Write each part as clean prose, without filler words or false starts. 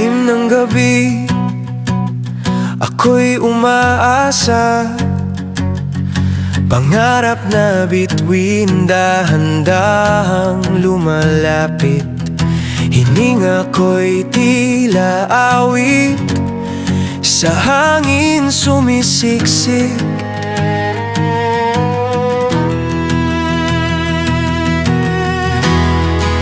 ilalim ng gabi, ako'y umaasa. Pangarap na bituin, dahan-dahang lumalapit. Hininga ko'y tila awit, sa hangin sumisiksik.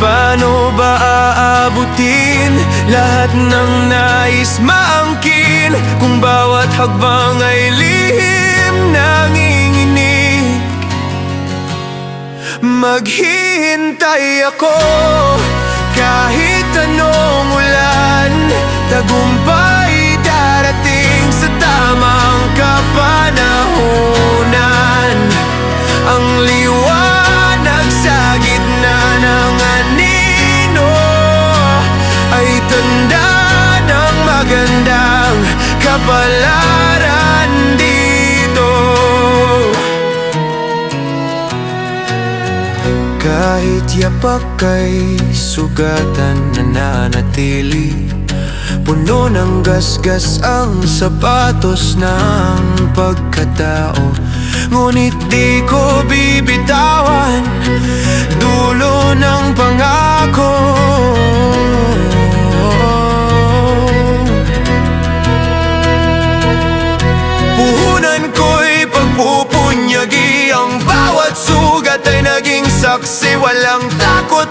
Paano ba aabutin lahat ng nais maangkin, kung bawat hakbang ay lihim nanginginig? Maghihintay ako kahit anong ulan, tagumpay darating sa tamang kapanahunan. Ang liwanag sa gitna ng anino ay tanda ng magandang kapalaran dito. Kahit yapak ay sugatan nananatili, puno ng gasgas ang sapatos ng pagkatao. Ngunit di ko bibitawan dulo ng pangako. Puhunan ko'y pagpupunyagi, ang bawat sugat ay naging saksi. Walang takot,